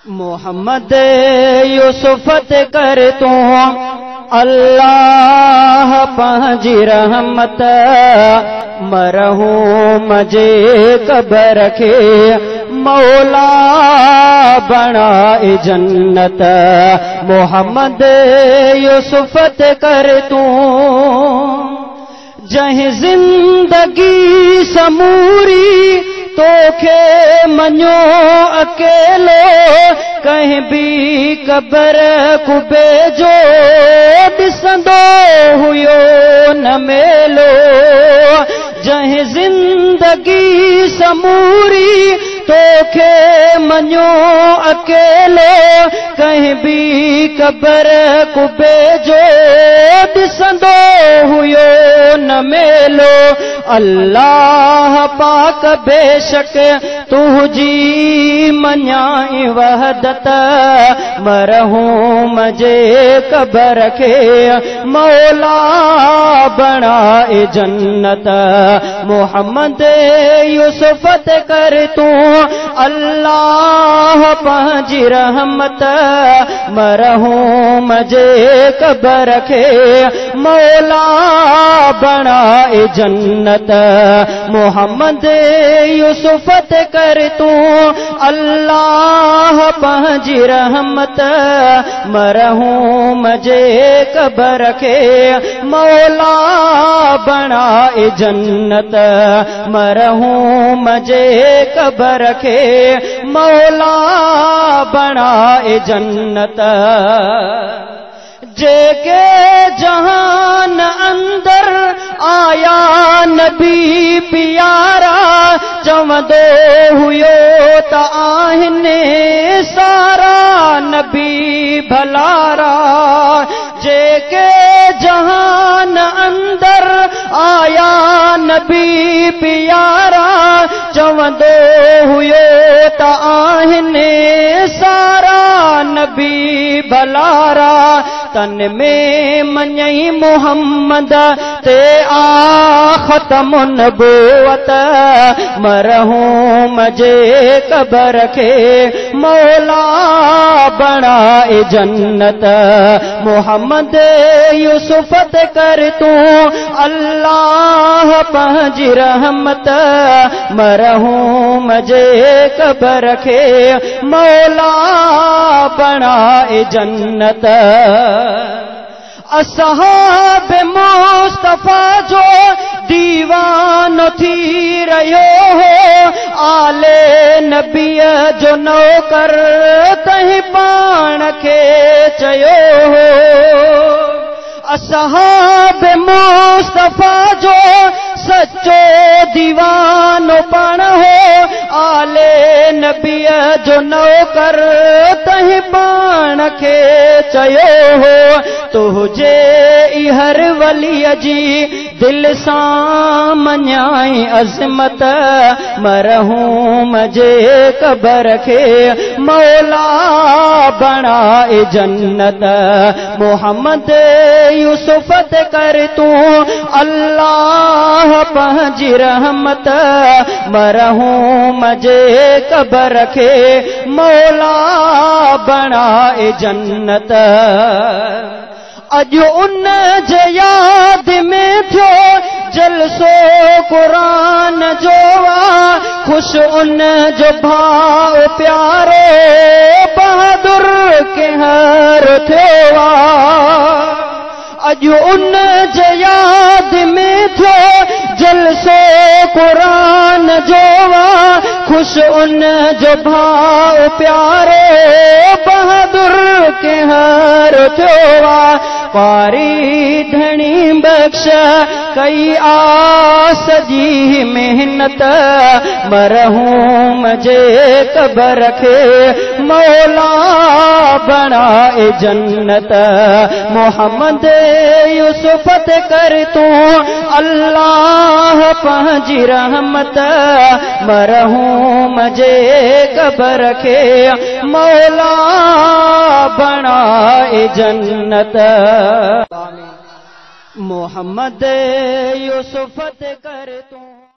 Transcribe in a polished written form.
मोहम्मद यूसुफत कर तू अल्लाह पंहिंजी रहमत मरहूम जे क़ब्र खे मौला बणाए जन्नत। मोहम्मद यूसुफत कर तू जहीं जिंदगी समूरी तोखे मञो अकेलो कहीं भी कब्र कुबे जो ॾिसंदो हुयो न मेलो। जहीं जिंदगी समूरी तोखे मञो अकेलो कहीं भी कब्र कुबे जो ॾिसंदो हुयो न मेलो। अल्लाह पाक बेशक तुझी मञाई वहदत मरहूम जे क़ब्र खे मौला बणाए जन्नत। मोहम्मद यूसुफत कर तू अल्लाह पंहिंजी रहमत मरहूम जे क़ब्र खे मौला बणाए जन्नत। मोहम्मद यूसुफत कर तू अल्लाह पंहिंजी रहमत मरहूम जे क़ब्र खे मौला बणाए जन्नत। मरहूम जे क़ब्र खे मौला बणाए जन्नत। जेके जहान अंदर आया नबी प्यारा चवंदो हुयो त आहिनि सारा नबी भलारा। जेके जहान अंदर आया नबी प्यारा चवंदो हुयो त आहिनि सारा नबी भलारा। तन में मञई मोहम्मद ते आ ख़त्म नबूवत मरहूम जे क़ब्र खे मौला बणाए जन्नत। मोहम्मद यूसुफत कर तू अल्लाह पंहिंजी रहमत मरहूम जे क़ब्र खे मौला बणाए जन्नत। असहाब मुस्तफा जो दीवानो थी रहियो हो आले नबीअ जो नौकर तंहिं पाण खे चयो हो। असहाब मुस्तफा जो सच्चो दीवानो पाण हो आले नबीअ जो नौकर तंहिं पाण खे चयो हो। तुझे हर वलीअ जी दिल सां मञाई अज़मत मरहूम जे क़ब्र खे मौला बणाए जन्नत। मोहम्मद यूसुफत कर तू अल्लाह पंहिंजी रहमत मरहूम जे क़ब्र खे मौला बणाए जन्नत। अॼु उन जे याद में थियो जलसो क़ुरान जो आ खुश उन जो भाव प्यारो बहादुर के हर थियो आ। अॼु उन जे याद में थियो जलसो क़ुरान जो आ खुश उन जो भाव प्यारो बहादुर के हर थियो आ। पारी धणी बख्श कई आस जी मेहनत मरहूम जे क़ब्र खे मौला बणाए जन्नत। मोहम्मद यूसुफत कर तू अल्लाह पंहिंजी रहमत मरहूम जे क़ब्र खे मौला बणाए जन्नत। मोहम्मद यूसुफत कर तू